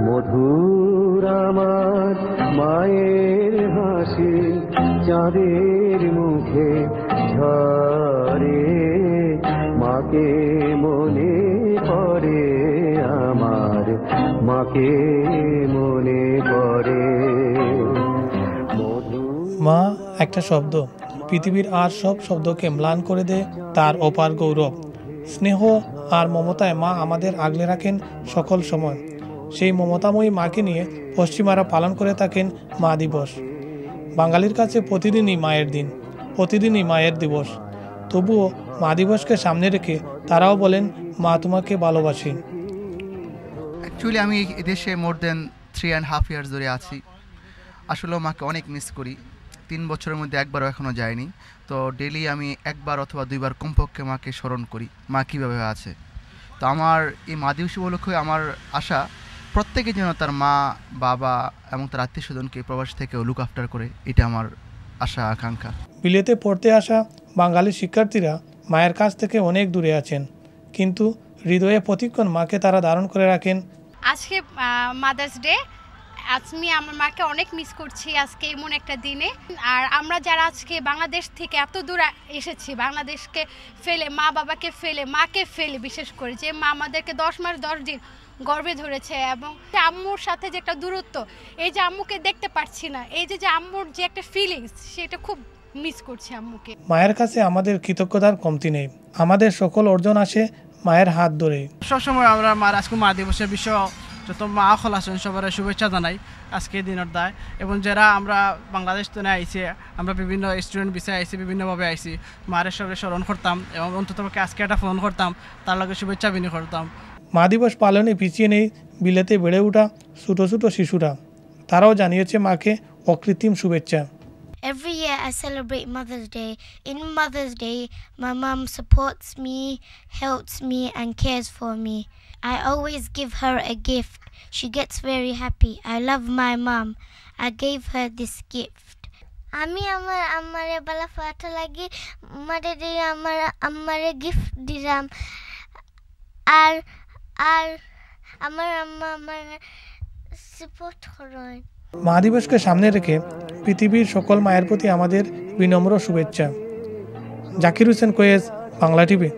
মধুর আমার মায়ের হাসি চাঁদের মুখে ঝরে, মাকে মনে পড়ে আমার, মাকে মনে পড়ে। মা একটা শব্দ, পৃথিবীর আর সব শব্দকে ম্লান করে দেয় তার অপার গৌরব। স্নেহ আর মমতায় মা আমাদের আগলে রাখেন সকল সময়। সেই মমতাময়ী মাকে নিয়ে পশ্চিমারা পালন করে থাকেন মা দিবস। বাঙালির কাছে প্রতিদিনই মায়ের দিন, প্রতিদিনই মায়ের দিবস। তবুও মা দিবসকে সামনে রেখে তারাও বলেন মা তোমাকে ভালোবাসি। অ্যাকচুয়ালি আমি এদেশে মোর দেন 3.5 ইয়ার্স ধরে আছি। আসলে মাকে অনেক মিস করি। 3 বছরের মধ্যে একবারও এখনও যায়নি। তো ডেইলি আমি একবার অথবা 2বার কমপক্ষে মাকে স্মরণ করি, মা কীভাবে আছে। তো আমার এই মা দিবস উপলক্ষে আমার আশা প্রত্যেকে যেন তার মা, বাবা এবং তার আত্মীয় স্বজনকে প্রবাস থেকেও লুক আফটার করে, এটা আমার আশা আকাঙ্ক্ষা। বিলেতে পড়তে আসা বাঙালি শিক্ষার্থীরা মায়ের কাছ থেকে অনেক দূরে আছেন, কিন্তু হৃদয়ে প্রতিক্ষণ মাকে তারা ধারণ করে রাখেন। আজকে মাদার্স ডে, আমি আমার মাকে অনেক মিস করছি আজকে এমন একটা দিনে। আর আমরা যারা আজকে বাংলাদেশ থেকে এত দূর এসেছি, বাংলাদেশকে ফেলে, মা বাবাকে ফেলে, মাকে ফেলে, বিশেষ করে যে মা আমাদেরকে 10 মাস 10 দিন গর্ভে ধরেছে, এবং আম্মুর সাথে যে একটা দূরত্ব, এই যে আম্মুকে দেখতে পারছি না, এই যে আম্মুর যে একটা ফিলিংস, সেটা খুব মিস করছি আম্মুকে। মায়ের কাছে আমাদের কৃতজ্ঞতার কমতি নেই, আমাদের সকল অর্জন আসে মায়ের হাত ধরে। সবসময় আমরা মার আজকে মা দিবসের বিশ্ব যত মা হল আছেন সবার শুভেচ্ছা জানাই আজকে দিনের দায়। এবং যারা আমরা বাংলাদেশ থেকে আইছি, আমরা বিভিন্ন স্টুডেন্ট বিষয়ে আইছি, বিভিন্নভাবে আইছি, মায়ের সঙ্গে স্মরণ করতাম এবং অন্ততপক্ষে আজকে একটা ফোন করতাম, তার লগে শুভেচ্ছা বিনিময় করতাম। মা দিবস পালনে পিছিয়ে নেই বিলেতে বেড়ে ওঠা ছোটো ছোটো শিশুরা, তারাও জানিয়েছে মাকে অকৃত্রিম শুভেচ্ছা। Every year I celebrate Mother's Day. In Mother's Day, my mum supports me, helps me and cares for me. I always give her a gift. She gets very happy. I love my mum. I gave her this gift. আমি আমার আম্মারে বালা ফাটা লাগি মারে দিয়ে আমার আম্মারে gift দিলাম, আর আর আমার আম্মা আমার সাপোর্ট করেন। মা দিবসকে সামনে রেখে পৃথিবীর সকল মায়ের প্রতি আমাদের বিনম্র শুভেচ্ছা। জাকির হোসেন কোয়েস, বাংলা টিভি।